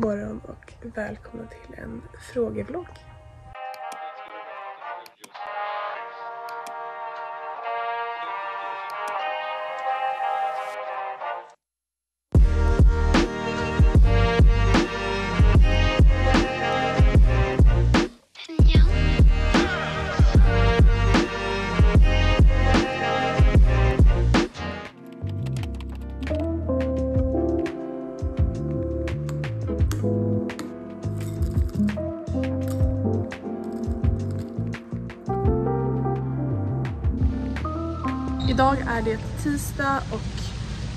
morgon och välkomna till en frågevlogg. Idag är det tisdag och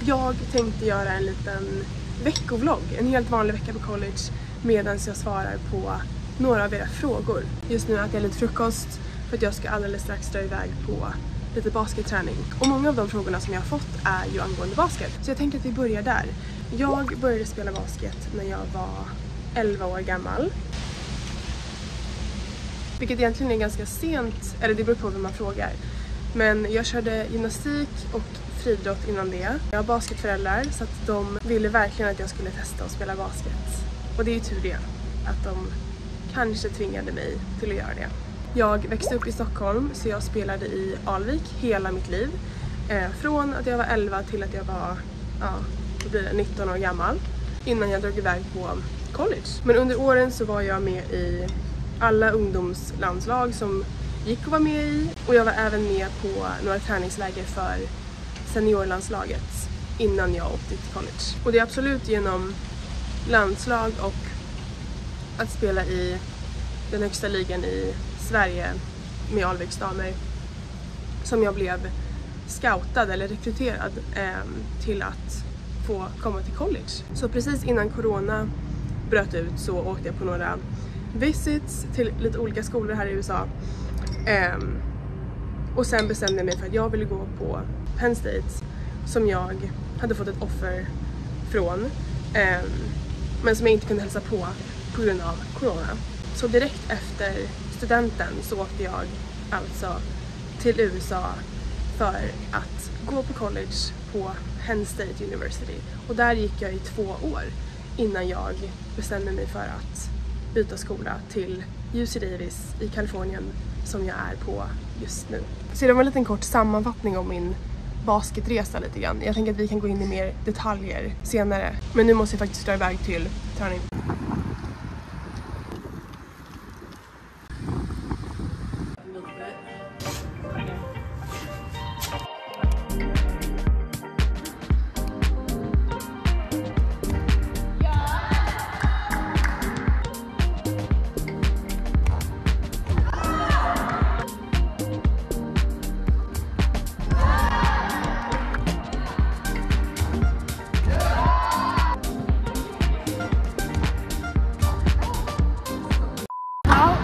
jag tänkte göra en liten veckovlogg, en helt vanlig vecka på college medan jag svarar på några av era frågor. Just nu äter jag lite frukost för att jag ska alldeles strax dra iväg på lite basketträning. Och många av de frågorna som jag har fått är ju angående basket. Så jag tänker att vi börjar där. Jag började spela basket när jag var 11 år gammal. Vilket egentligen är ganska sent, eller det beror på vem man frågar. Men jag körde gymnastik och friidrott innan det. Jag har basketföräldrar så att de ville verkligen att jag skulle testa att spela basket. Och det är ju tur det, att de kanske tvingade mig till att göra det. Jag växte upp i Stockholm så jag spelade i Alvik hela mitt liv. Från att jag var 11 till att jag var 19 år gammal. Innan jag drog iväg på college. Men under åren så var jag med i alla ungdomslandslag som gick att vara med i. Och jag var även med på några träningsläger för seniorlandslaget innan jag åkte till college. Och det är absolut genom landslag och att spela i den högsta ligan i Sverige med Alviks damer som jag blev scoutad eller rekryterad till att få komma till college. Så precis innan corona bröt ut så åkte jag på några visits till lite olika skolor här i USA. Och sen bestämde jag mig för att jag ville gå på Penn State som jag hade fått ett offer från men som jag inte kunde hälsa på grund av corona. Så direkt efter studenten så åkte jag alltså till USA för att gå på college på Penn State University. Och där gick jag i 2 år innan jag bestämde mig för att byta skola till UC Davis i Kalifornien som jag är på just nu. Så det var en liten kort sammanfattning om min basketresa lite grann. Jag tänker att vi kan gå in i mer detaljer senare. Men nu måste jag faktiskt dra iväg till träning.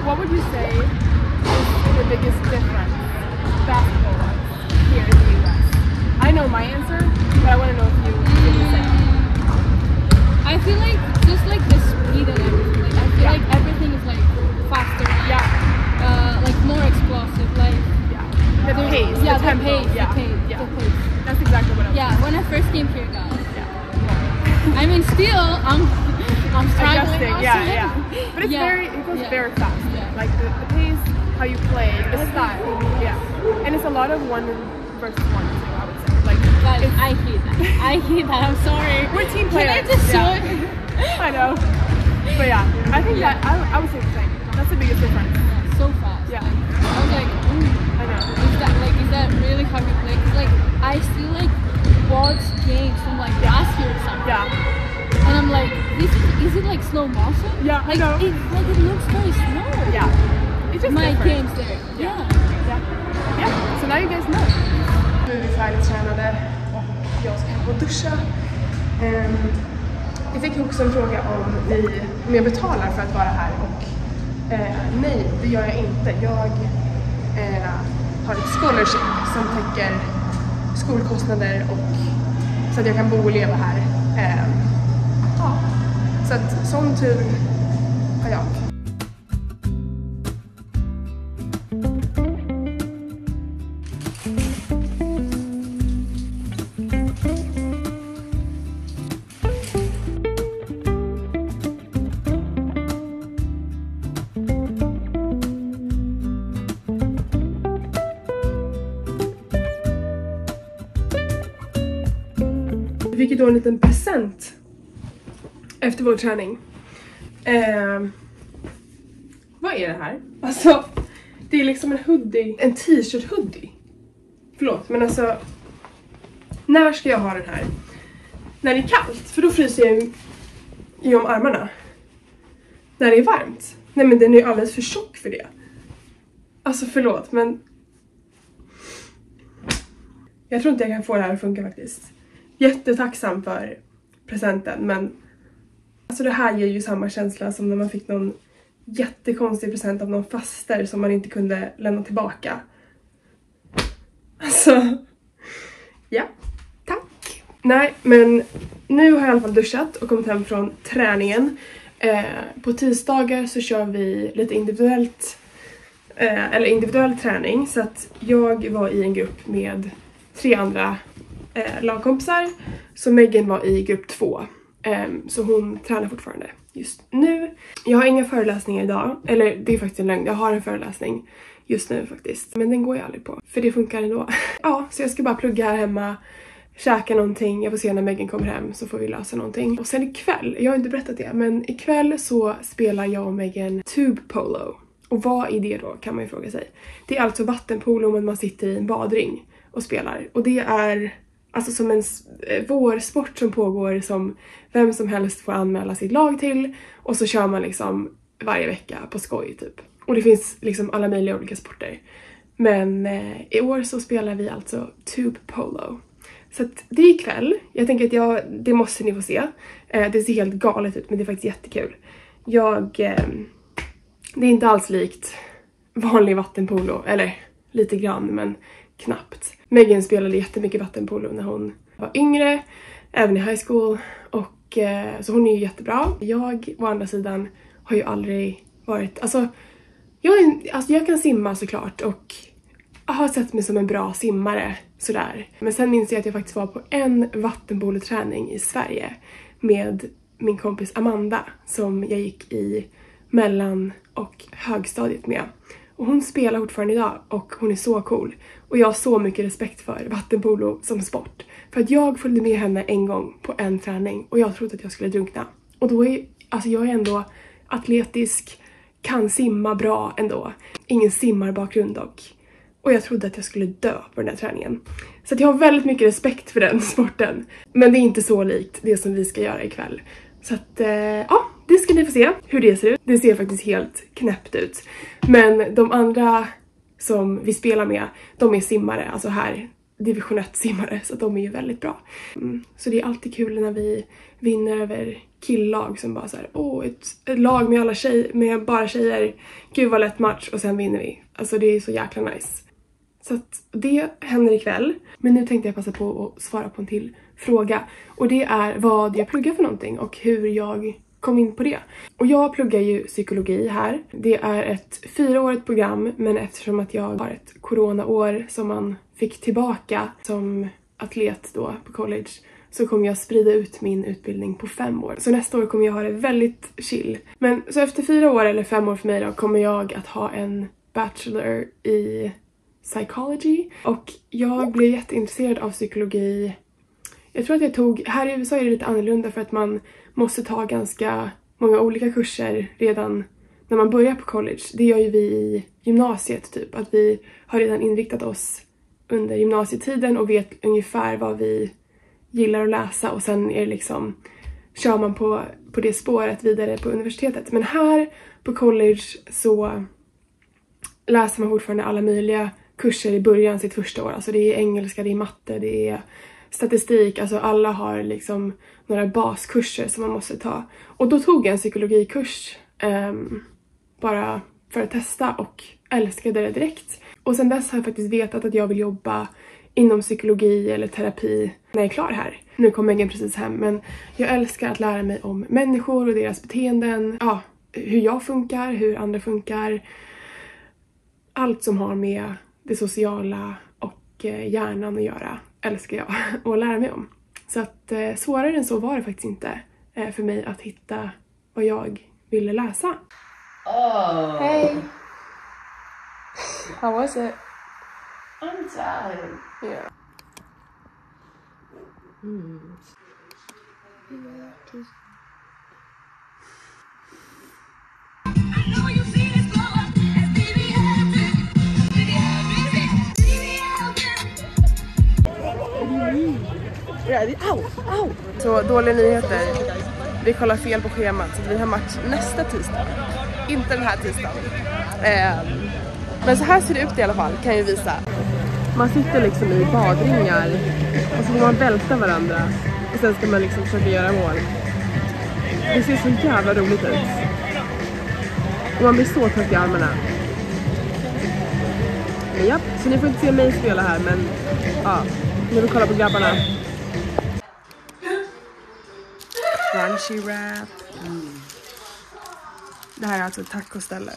What would you say is the biggest difference basketball-wise here in the US? I know my answer, but I want to know if you feel the same. I feel like just like the speed and everything. Like, I feel like everything is like faster. Like more explosive. Like the pace. Yeah, the tempo. The pace. That's exactly what I was Yeah, when I first came here, guys. I mean, still I'm struggling. Adjusting, but it's it goes very fast. Like the pace, how you play, the style, and it's a lot of 1 versus 1 too, I would say. Like, guys, I hate that. I hate that. I'm sorry. We're team players. Can I just show it? I know, but I think that I would say the same. That's the biggest difference. So fast. Yeah, I was like, I know. Is that really how you play? Cause like I still like watch games from like last year or something. Yeah. And I'm like, is it like slow motion? Yeah, like, I know. It looks very slow. Yeah, it's just My different. games there. Yeah. So now you guys know. Nu är vi färdigtränade och jag ska gå och duscha. Jag fick också en fråga om jag betalar för att vara här och nej, det gör jag inte. Jag har ett scholarship som täcker skolkostnader och så att jag kan bo och leva här. Så att sån tur har jag. fick ju då en liten present efter vår träning. Vad är det här? Alltså, det är liksom en hoodie, en t-shirt hoodie. Förlåt, men alltså, när ska jag ha den här? När det är kallt, för då fryser jag ju om armarna. När det är varmt. Nej, men den är ju alldeles för tjock för det. Alltså förlåt, men jag tror inte jag kan få det här att funka faktiskt. Jättetacksam för presenten, men alltså det här ger ju samma känsla som när man fick någon jättekonstig present av någon faster som man inte kunde lämna tillbaka. Alltså, ja, tack. Nej, men nu har jag i alla fall duschat och kommit hem från träningen. På tisdagar så kör vi lite individuell träning, så att jag var i en grupp med 3 andra lagkompisar, så Megan var i grupp 2, så hon tränar fortfarande just nu. Jag har inga föreläsningar idag, eller det är faktiskt en lögn, jag har en föreläsning just nu faktiskt, men den går jag aldrig på för det funkar ändå. Ja, så jag ska bara plugga här hemma, käka någonting, jag får se när Megan kommer hem så får vi lösa någonting. Och sen ikväll, jag har inte berättat det, men ikväll så spelar jag och Megan tube polo. Och vad är det då, kan man ju fråga sig. Det är alltså vattenpolo, men man sitter i en badring och spelar. Och det är alltså som en vårsport som pågår, som vem som helst får anmäla sitt lag till. Och så kör man liksom varje vecka på skoj typ. Och det finns liksom alla möjliga olika sporter. Men i år så spelar vi alltså tube polo. Så att det är ikväll. Jag tänker att det måste ni få se. Det ser helt galet ut, men det är faktiskt jättekul. Det är inte alls likt vanlig vattenpolo. Eller lite grann, men knappt. Megan spelade jättemycket vattenpolo när hon var yngre. Även i high school. Och så hon är ju jättebra. Jag, å andra sidan, har ju aldrig varit... Alltså, jag kan simma såklart. Och jag har sett mig som en bra simmare. Sådär. Men sen minns jag att jag faktiskt var på en vattenpoloträning i Sverige. Med min kompis Amanda. Som jag gick i mellan- och högstadiet med. Och hon spelar fortfarande idag och hon är så cool. Och jag har så mycket respekt för vattenpolo som sport. För att jag följde med henne en gång på en träning och jag trodde att jag skulle drunkna. Och då jag är ändå atletisk, kan simma bra ändå. Ingen simmarbakgrund dock. Och jag trodde att jag skulle dö på den här träningen. Så att jag har väldigt mycket respekt för den sporten. Men det är inte så likt det som vi ska göra ikväll. Så att, ja, det ska ni få se hur det ser ut. Det ser faktiskt helt knäppt ut. Men de andra som vi spelar med, de är simmare. Alltså här, division 1 simmare. Så de är ju väldigt bra. Så det är alltid kul när vi vinner över killag som bara så här, ett lag med med bara tjejer. Gud vad lätt match och sen vinner vi. Alltså det är så jäkla nice. Så att det händer ikväll. Men nu tänkte jag passa på att svara på en till fråga. Och det är vad jag pluggar för någonting och hur jag kom in på det. Och jag pluggar ju psykologi här. Det är ett 4-årigt program, men eftersom att jag har ett coronaår som man fick tillbaka som atlet då på college, så kommer jag sprida ut min utbildning på 5 år. Så nästa år kommer jag ha det väldigt chill. Men så efter 4 år eller 5 år för mig då kommer jag att ha en bachelor i psychology. Och jag blev jätteintresserad av psykologi. Jag tror att här i USA är det lite annorlunda för att man måste ta ganska många olika kurser redan när man börjar på college. Det gör ju vi i gymnasiet typ. Att vi har redan inriktat oss under gymnasietiden och vet ungefär vad vi gillar att läsa. Och sen är det liksom, kör man på det spåret vidare på universitetet. Men här på college så läser man fortfarande alla möjliga kurser i början sitt första år. Alltså det är engelska, det är matte, det är statistik. Alltså alla har liksom några baskurser som man måste ta. Och då tog jag en psykologikurs bara för att testa och älskade det direkt. Och sen dess har jag faktiskt vetat att jag vill jobba inom psykologi eller terapi när jag är klar här. Nu kommer Megan precis hem, men jag älskar att lära mig om människor och deras beteenden. Ja, hur jag funkar, hur andra funkar. Allt som har med det sociala och hjärnan att göra älskar jag att lära mig om. Så att svårare än så var det faktiskt inte för mig att hitta vad jag ville läsa. Oh. Hey! How was it? I'm tired. Yeah. Så dåliga nyheter. Vi kollar fel på schemat så vi har match nästa tisdag. Inte den här tisdagen. Men så här ser det ut i alla fall, kan jag visa. Man sitter liksom i badringar och så får man välta varandra. Och sen ska man liksom försöka göra mål. Det ser så jävla roligt ut. Och man blir så trött i armarna. Men ja, så ni får inte se mig spela här, men ja, nu vill kolla på grabbarna. Crunchy wrap. Det här är alltså ett tacoställe.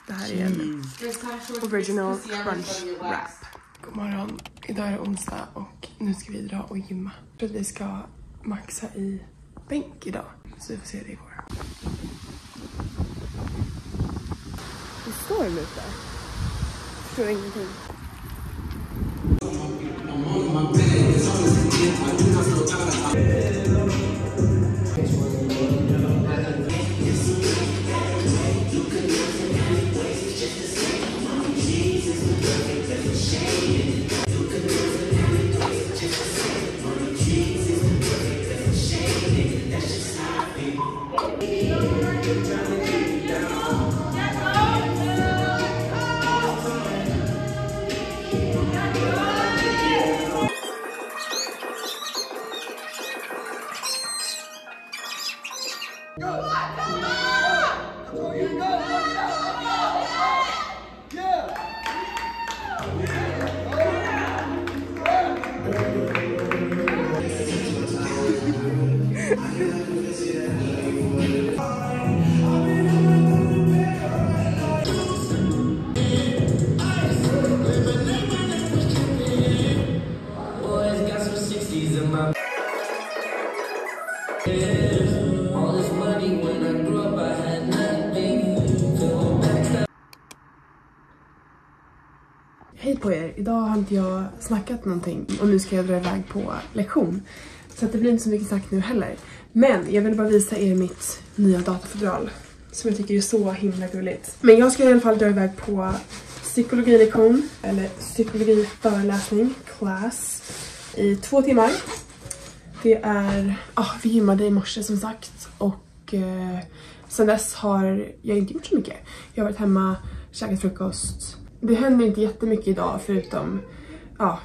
Det här är en original crunch wrap. God morgon, idag är det onsdag och nu ska vi dra och gymma. Jag tror att vi ska maxa i bänk idag, så vi får se det igår. Det står en ute. Jag förstår ingenting. Hej på er, idag har inte jag snackat någonting och nu ska jag dra iväg på lektion. Så att det blir inte så mycket snack nu heller. Men jag vill bara visa er mitt nya datafodral som jag tycker är så himla gulligt. Men jag ska i alla fall dra iväg på psykologilektion eller psykologiföreläsning, class, i 2 timmar. Det är, vi gymmade i morse som sagt och sen dess har jag inte gjort så mycket. Jag har varit hemma, käkat frukost. Det händer inte jättemycket idag förutom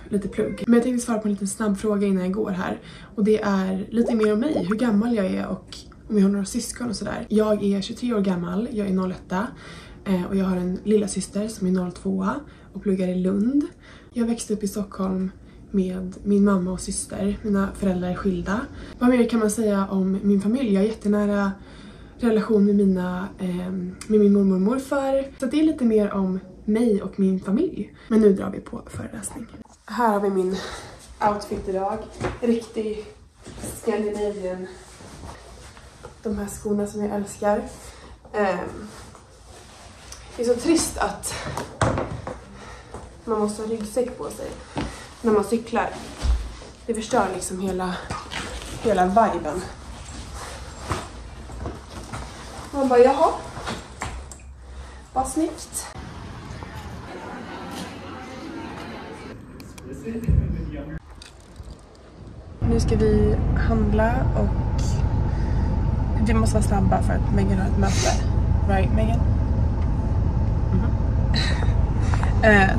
lite plugg. Men jag tänkte svara på en liten snabb fråga innan jag går här. Och det är lite mer om mig, hur gammal jag är och om jag har några syskon och sådär. Jag är 23 år gammal, jag är 01 och jag har en lilla syster som är 02 och pluggar i Lund. Jag växte upp i Stockholm med min mamma och syster. Mina föräldrar är skilda. Vad mer kan man säga om min familj? Jag har jättenära relation med min mormor och morfar. Så det är lite mer om mig och min familj. Men nu drar vi på föreläsning. Här har vi min outfit idag. Riktig Scandinavian. De här skorna som jag älskar. Det är så trist att man måste ha ryggsäck på sig när man cyklar. Det förstör liksom hela viben. Man bara, jaha. Vad snyggt. Nu ska vi handla och vi måste vara snabba för att Megan har ett möte. Right, Megan?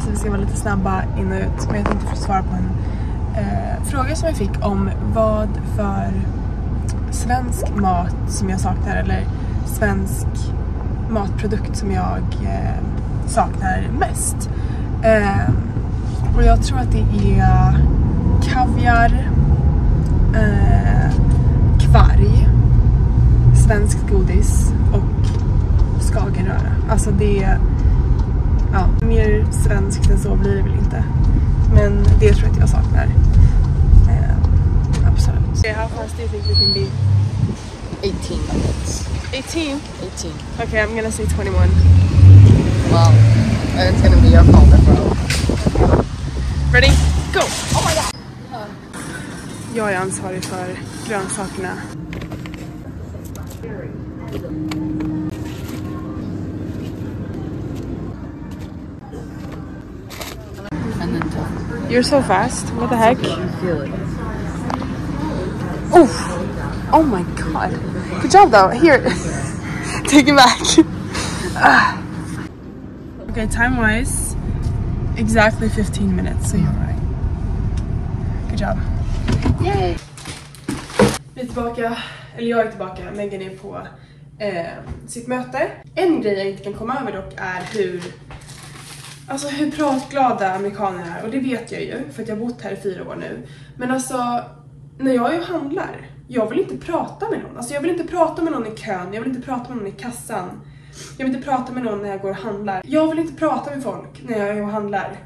Så vi ska vara lite snabba in och ut. Men jag tänkte få svara på en fråga som jag fick om vad för svensk mat som jag saknar eller svensk matprodukt som jag saknar mest. Och jag tror att det är kaviar, kvarg, svensk godis och skagenröra. Alltså det är mer svenskt än så blir det väl inte. Men det tror jag att jag saknar. Absolut. Okay, how fast do you think we can be? 18 minutes. 18? 18. Okay, I'm gonna say 21. Well, and it's gonna be your fault as well. Ready? Go! Oh my god! Jag är ansvarig för grönsakerna. You're so fast. What the heck? You feel it. Oof. Oh my god. Good job though. Here. Take it back. Okay, time-wise, exactly 15 minutes, so you're right. Good job. Yay! Vi är tillbaka, eller jag är tillbaka, Megan är på sitt möte. En grej jag inte kan komma över dock är hur pratglada amerikaner är. Och det vet jag ju, för att jag har bott här i 4 år nu. Men alltså, när jag är och handlar, jag vill inte prata med någon. Alltså jag vill inte prata med någon i kön, jag vill inte prata med någon i kassan. Jag vill inte prata med någon när jag går och handlar. Jag vill inte prata med folk när jag är och handlar.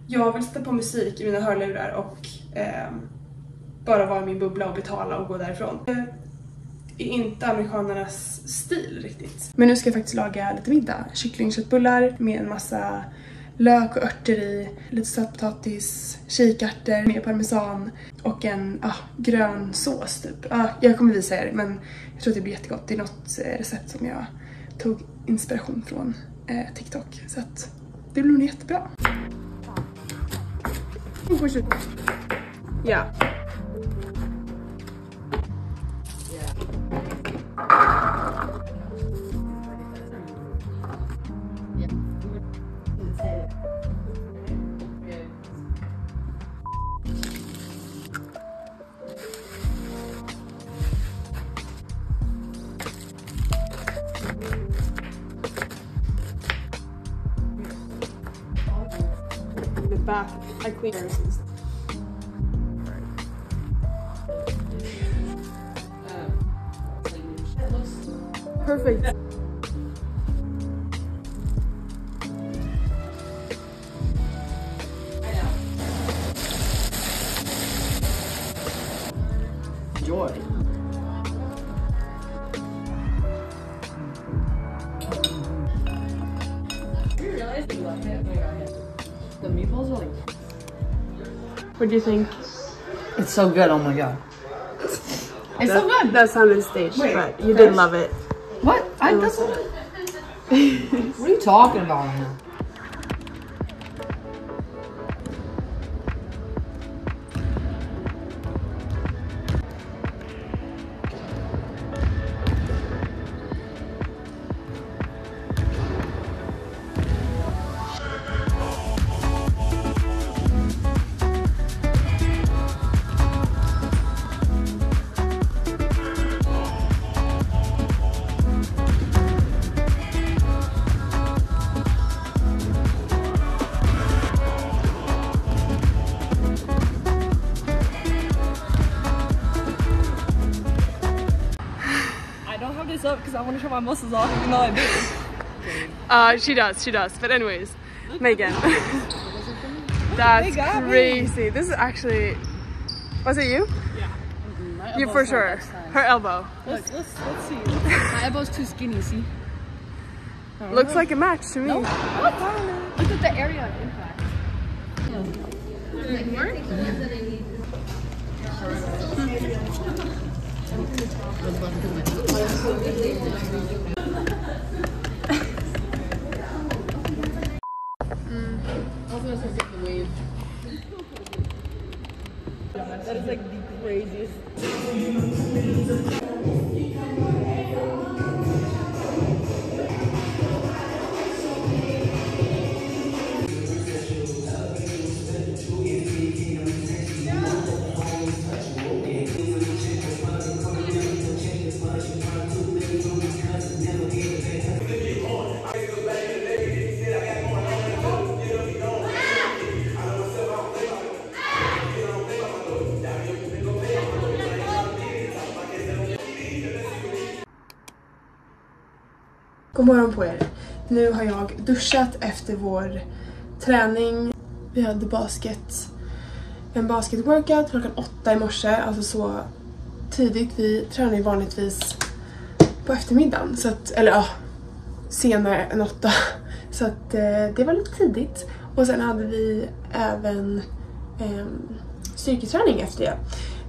Jag vill sätta på musik i mina hörlurar och bara vara i min bubbla och betala och gå därifrån. Det är inte amerikanernas stil riktigt. Men nu ska jag faktiskt laga lite middag. Kycklingköttbullar med en massa lök och örter i, lite sötpotatis, kikärtor med parmesan och en grön sås typ. Jag kommer visa er, men jag tror att det blir jättegott. Det är något recept som jag tog inspiration från TikTok, så att det blir nog jättebra. Ja. Bath, I clean nurses. Perfect. Enjoy. The meatballs are like... What do you think? It's so good, oh my god. It's so good! That sounded staged, Wait, but you did love it. What? What are you talking about right now? Up because I want to show my muscles off, even though I do. She does. But anyways, Megan. That's crazy. This is actually... Was it you? Yeah. You for sure. Her elbow. Let's see. My elbow's too skinny, see? Looks like a match to me. No. What? Look at the area of impact. Like more? That is like the craziest. God morgon på er. Nu har jag duschat efter vår träning. Vi hade en basket workout klockan 8 i morse. Alltså så tidigt. Vi tränar ju vanligtvis på eftermiddagen. Så att, eller ja, senare än 8. Så att det var lite tidigt. Och sen hade vi även styrketräning efter det.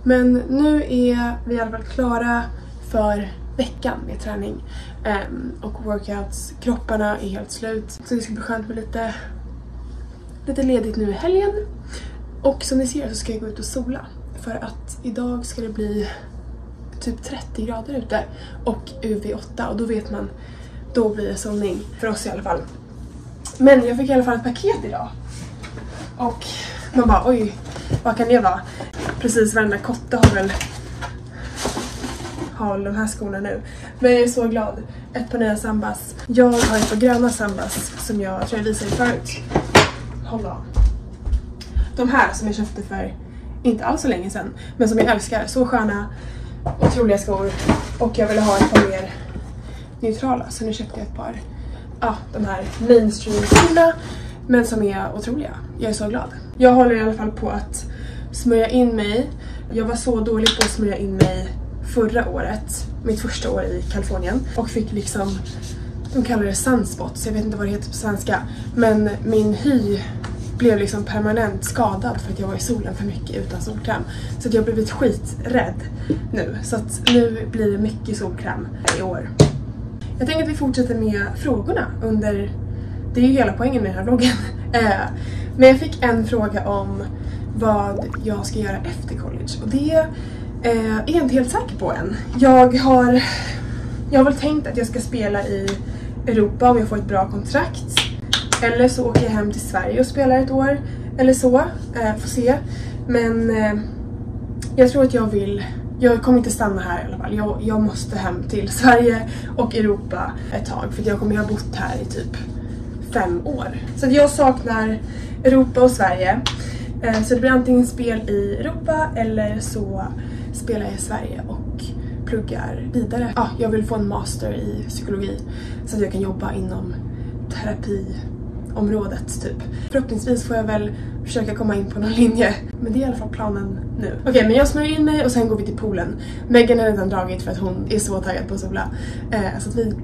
Men nu är vi i alla fall klara för veckan med träning och workouts. Kropparna är helt slut. Så det ska bli skönt med lite ledigt nu i helgen. Och som ni ser så ska jag gå ut och sola. För att idag ska det bli typ 30 grader ute och UV8. Och då vet man, då blir det solning. För oss i alla fall. Men jag fick i alla fall ett paket idag. Och man bara, oj, vad kan det vara? Precis, varenda kotte har väl de här skorna nu. Men jag är så glad. Ett par nya Sambas. Jag har ett par gröna Sambas som jag tror jag visade förut. Hålla. De här som jag köpte för inte alls så länge sedan. Men som jag älskar. Så sköna, otroliga skor. Och jag ville ha ett par mer neutrala. Så nu köpte jag ett par. De här mainstream-skorna. Men som är otroliga. Jag är så glad. Jag håller i alla fall på att smörja in mig. Jag var så dålig på att smörja in mig förra året. Mitt första år i Kalifornien. Och fick liksom, de kallar det sunspots. Jag vet inte vad det heter på svenska. Men min hy blev liksom permanent skadad för att jag var i solen för mycket utan solkräm. Så att jag blev blivit skiträdd nu. Så att nu blir det mycket solkräm i år. Jag tänker att vi fortsätter med frågorna under... Det är ju hela poängen med den här vloggen. Men jag fick en fråga om vad jag ska göra efter college. Och det är jag inte helt säker på än. Jag har väl tänkt att jag ska spela i Europa om jag får ett bra kontrakt. Eller så åker jag hem till Sverige och spelar ett år. Eller så. Får se. Men jag tror att jag kommer inte stanna här i alla fall. Jag måste hem till Sverige och Europa ett tag. För jag kommer ha bott här i typ 5 år. Så att jag saknar Europa och Sverige. Så det blir antingen spel i Europa eller så spelar jag i Sverige och pluggar vidare. Jag vill få en master i psykologi så att jag kan jobba inom terapiområdet typ. Förhoppningsvis får jag väl försöka komma in på någon linje. Men det är i alla fall planen nu. Okej, men jag smörjer in mig och sen går vi till poolen. Megan har redan dragit för att hon är så taggad på att sola. Så att vi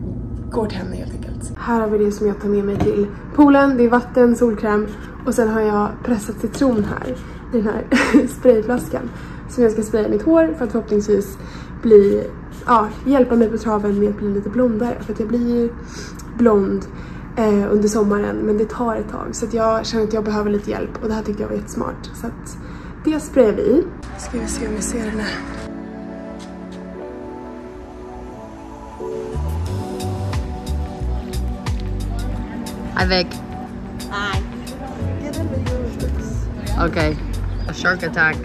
går till henne helt enkelt. Här har vi det som jag tar med mig till poolen. Det är vatten, solkräm och sen har jag pressat citron här i den här sprayflaskan som jag ska spraya mitt hår för att förhoppningsvis hjälpa mig på traven med att bli lite blondare. För att jag blir ju blond under sommaren, men det tar ett tag. Så att jag känner att jag behöver lite hjälp och det här tyckte jag var jättesmart. Så att det sprayar vi i. Ska vi se om vi ser den här. Hi, Vic. Hi. Okay. A shark attack.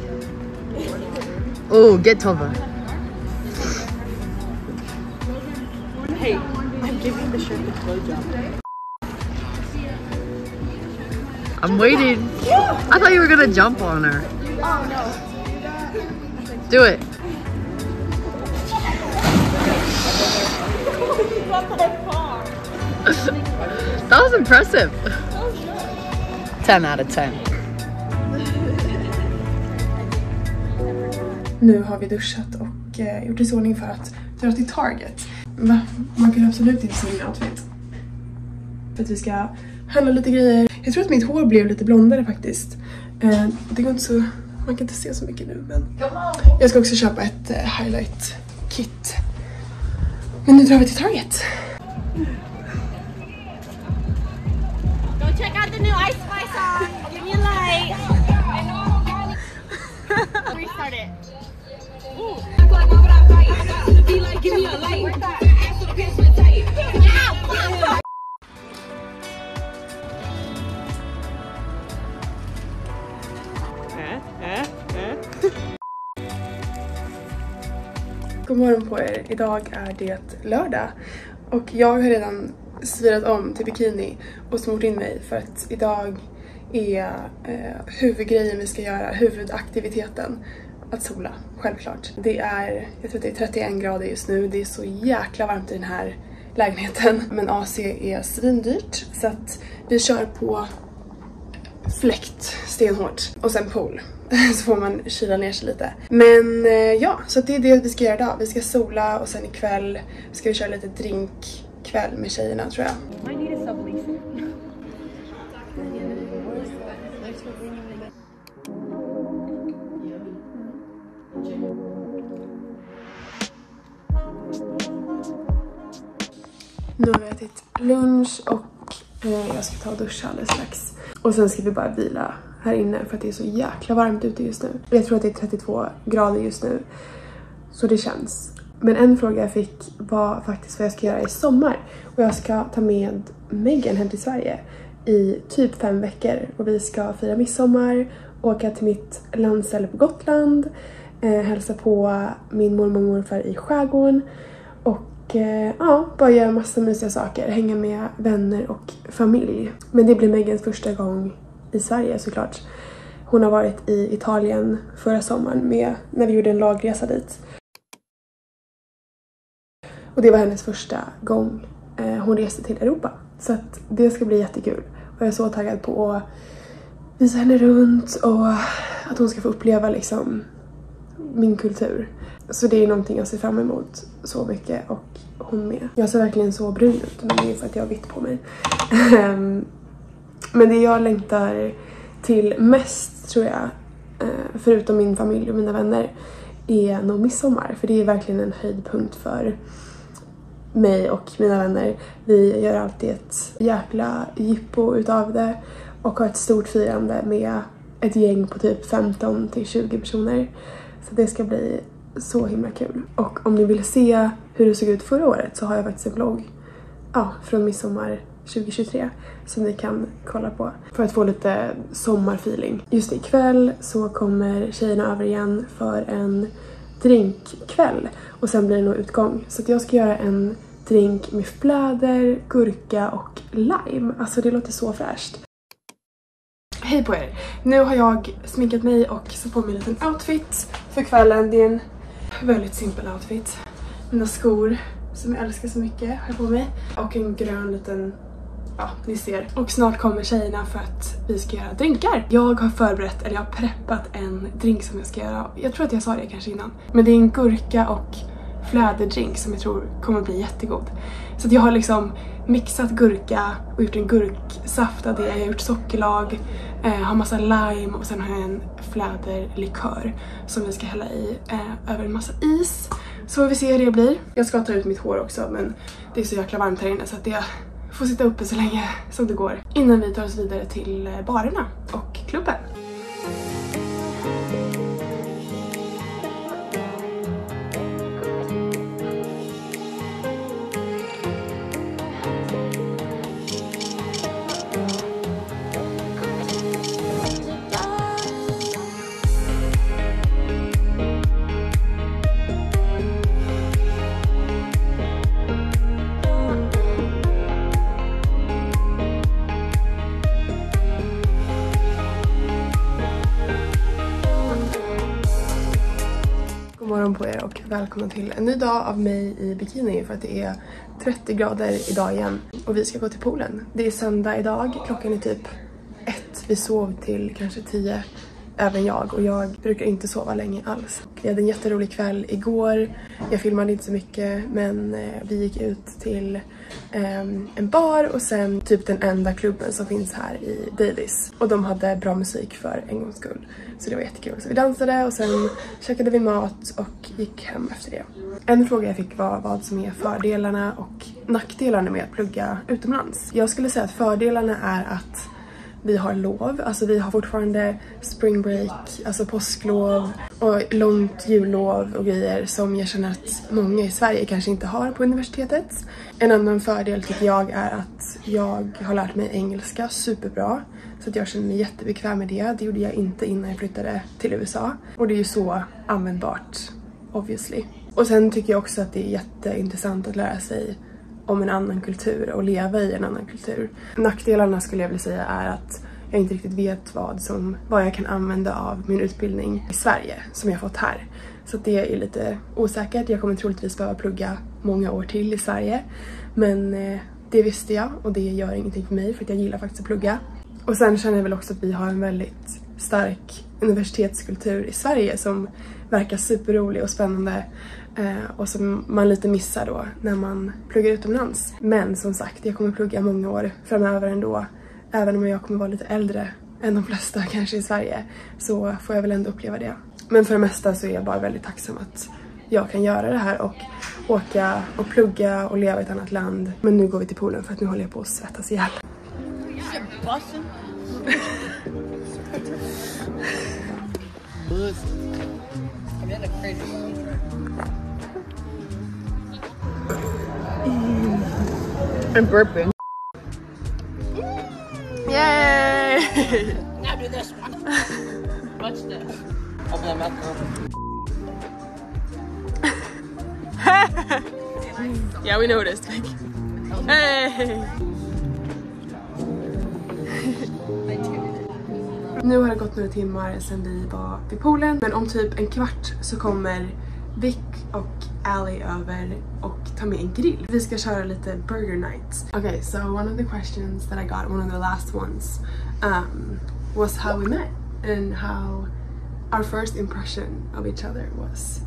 Oh, get Tova. Hey, I'm giving the shark a blowjob. I'm waiting. I thought you were gonna jump on her. Oh no. Do it. That was impressive. 10 out of 10. Nu har vi duschat och gjort i ordning för att dra till Target. Man kan absolut inte se min outfit. För att vi ska handla lite grejer. Jag tror att mitt hår blev lite blondare faktiskt. Det går inte så... Man kan inte se så mycket nu, men... Jag ska också köpa ett highlight kit. Men nu drar vi till Target. Go check out the new Ice Spice song. Give me a light. Restart it. Give me a light. God morgon på er. Idag är det lördag. Och jag har redan svirat om till bikini och smort in mig för att idag är huvudgrejen vi ska göra, huvudaktiviteten, att sola, självklart. Det är, jag tror att det är 31 grader just nu, det är så jäkla varmt i den här lägenheten. Men AC är svindyrt så att vi kör på fläkt stenhårt och sen pool. Så får man kyla ner sig lite. Men ja, så det är det vi ska göra idag. Vi ska sola och sen ikväll ska vi köra lite drinkkväll med tjejerna tror jag. I need a sublease. Nu har vi ätit lunch och jag ska ta och duscha alldeles strax. Och sen ska vi bara vila här inne för att det är så jäkla varmt ute just nu. Jag tror att det är 32 grader just nu. Så det känns. Men en fråga jag fick var faktiskt vad jag ska göra i sommar. Och jag ska ta med Megan hem till Sverige i typ 5 veckor. Och vi ska fira midsommar, åka till mitt landställe på Gotland, hälsa på min mormor och morfar i skärgården. Och ja, bara göra massa mysiga saker. Hänga med vänner och familj. Men det blir Megans första gång i Sverige såklart. Hon har varit i Italien förra sommaren när vi gjorde en lagresa dit. Och det var hennes första gång hon reste till Europa. Så att det ska bli jättekul. Och jag är så taggad på att visa henne runt och att hon ska få uppleva liksom min kultur. Så det är någonting jag ser fram emot så mycket och hon med. Jag ser verkligen så brun ut, men det är för att jag har vitt på mig. Men det jag längtar till mest tror jag, förutom min familj och mina vänner, är nog midsommar. För det är verkligen en höjdpunkt för mig och mina vänner. Vi gör alltid ett jäkla jippo utav det och har ett stort firande med ett gäng på typ 15 till 20 personer. Så det ska bli så himla kul. Och om ni vill se hur det såg ut förra året så har jag faktiskt en vlogg från midsommar 2023 som ni kan kolla på för att få lite sommarfeeling. Just ikväll så kommer tjejerna över igen för en drinkkväll och sen blir det nog utgång. Så att jag ska göra en drink med fläder, gurka och lime. Alltså det låter så fräscht. Hej på er! Nu har jag sminkat mig och satt på mig en liten outfit för kvällen. Det är en väldigt simpel outfit. Mina skor som jag älskar så mycket har jag på mig. Och en grön liten, ni ser. Och snart kommer tjejerna för att vi ska göra drinkar. Jag har preppat en drink som jag ska göra. Jag tror att jag sa det kanske innan. Men det är en gurka och fläderdrink som jag tror kommer bli jättegod. Så att jag har liksom mixat gurka och gjort en gurksaft av det. Jag har gjort sockerlag, har massa lime och sen har jag en fläderlikör som vi ska hälla i över en massa is. Så får vi se hur det blir. Jag ska ta ut mitt hår också, men det är så jäkla varmt här inne så att jag får sitta uppe så länge som det går innan vi tar oss vidare till barerna och klubben. God morgon på er och välkomna till en ny dag av mig i bikini för att det är 30 grader idag igen och vi ska gå till poolen. Det är söndag idag, klockan är typ 1. Vi sov till kanske 10, även jag, och jag brukar inte sova länge alls. Vi hade en jätterolig kväll igår. Jag filmade inte så mycket, men vi gick ut till en bar och sen typ den enda klubben som finns här i Davis. Och de hade bra musik för en gångs skull. Så det var jättekul. Så vi dansade och sen käkade vi mat och gick hem efter det. En fråga jag fick var vad som är fördelarna och nackdelarna med att plugga utomlands. Jag skulle säga att fördelarna är att vi har lov, alltså vi har fortfarande spring break, alltså påsklov och långt jullov och grejer som jag känner att många i Sverige kanske inte har på universitetet. En annan fördel tycker jag är att jag har lärt mig engelska superbra så att jag känner mig jättebekväm med det. Det gjorde jag inte innan jag flyttade till USA och det är ju så användbart, obviously. Och sen tycker jag också att det är jätteintressant att lära sig om en annan kultur och leva i en annan kultur. Nackdelarna skulle jag vilja säga är att jag inte riktigt vet vad jag kan använda av min utbildning i Sverige som jag fått här. Så det är lite osäkert. Jag kommer troligtvis behöva plugga många år till i Sverige. Men det visste jag och det gör ingenting för mig för att jag gillar faktiskt att plugga. Och sen känner jag väl också att vi har en väldigt stark universitetskultur i Sverige som verkar superrolig och spännande. Och som man lite missar då när man pluggar utomlands. Men som sagt, jag kommer plugga många år framöver ändå. Även om jag kommer vara lite äldre än de flesta kanske i Sverige. Så får jag väl ändå uppleva det. Men för det mesta så är jag bara väldigt tacksam att jag kan göra det här och åka och plugga och leva i ett annat land. Men nu går vi till poolen för att nu håller jag på att svettas ihjäl. I'm burping. Yay! Now do this one. What's this? Open that mouth, girl. Yeah, we noticed. Hey! Nu har det gått några timmar sedan vi var vid poolen, men om typ en kvart så kommer Vic och Allie över och tar med en grill. Vi ska köra lite burger nights. Okay, so one of the questions that I got, one of the last ones, was how we met and how our first impression of each other was.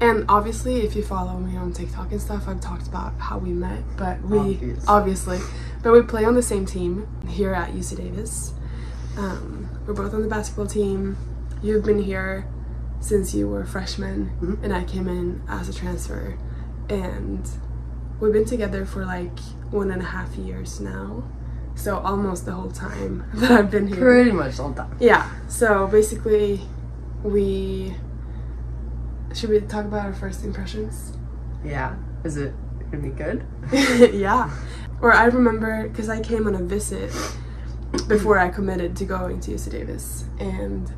And obviously, if you follow me on TikTok and stuff, I've talked about how we met, but we play on the same team here at UC Davis. We're both on the basketball team. You've been here since you were a freshman, and I came in as a transfer, and we've been together for like 1.5 years now, so almost the whole time that I've been here. Pretty much all the time. Yeah, so basically should we talk about our first impressions? Yeah. Is it gonna be good? Yeah. Or I remember, because I came on a visit before I committed to going to UC Davis, and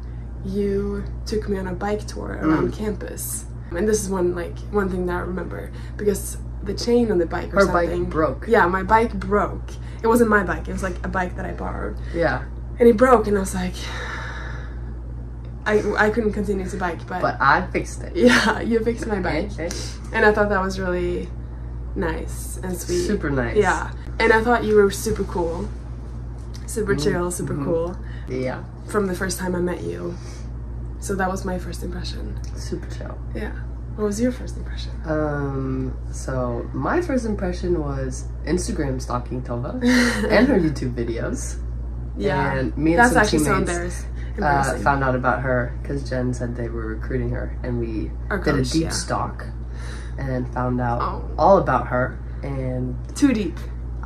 you took me on a bike tour around campus. And this is one thing that I remember, because the chain on the bike or something. Her bike broke. Yeah, my bike broke. It wasn't my bike, it was like a bike that I borrowed. Yeah. And it broke, and I was like, I couldn't continue to bike, but I fixed it. yeah, you fixed my bike. Okay. And I thought that was really nice and sweet. Super nice. Yeah. And I thought you were super cool. Super chill, super cool. Yeah. From the first time I met you. So that was my first impression. Super chill. Yeah. What was your first impression? So my first impression was Instagram stalking Tova and her YouTube videos. Yeah. And me and that's some actually so teammates embarrassing. found out about her because Jen said they were recruiting her, and we did a deep stalk and found out all about her. And too deep.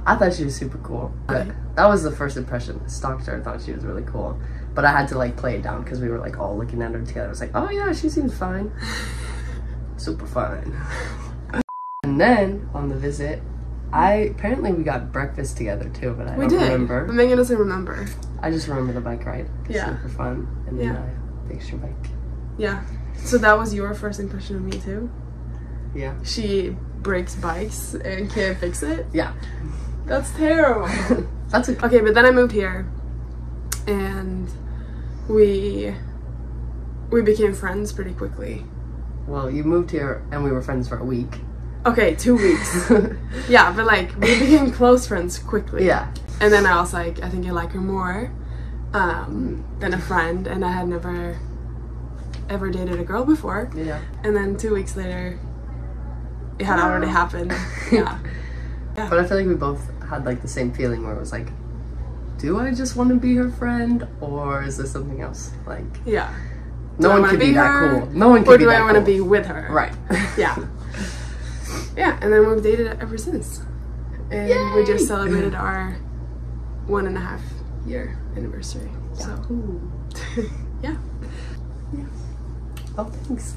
I thought she was super cool. But that was the first impression. I stalked her, I thought she was really cool. But I had to like play it down because we were like all looking at her together. I was like, oh yeah, she seems fine. Super fine. And then on the visit, apparently we got breakfast together too, but I don't remember. But Megan doesn't remember. I just remember the bike ride. Yeah. Super fun. And then I fixed your bike. Yeah. So that was your first impression of me too? Yeah. She breaks bikes and can't fix it? Yeah. That's terrible. That's okay. Okay, but then I moved here and we became friends pretty quickly. Well, you moved here and we were friends for a week. Okay, 2 weeks. Yeah, but like we became close friends quickly. Yeah. And then I was like, I think I like her more than a friend, and I had never ever dated a girl before. Yeah. And then 2 weeks later, it had already happened. Yeah. But I feel like we both had like the same feeling where it was like, do I just want to be her friend, or is this something else? Like, yeah. no one could be that cool. No one could be that cool. Or do I want to be with her? Right. Yeah. Yeah, and then we've dated ever since. And we just celebrated our 1.5 year anniversary. Yeah. So, yeah. Oh, thanks.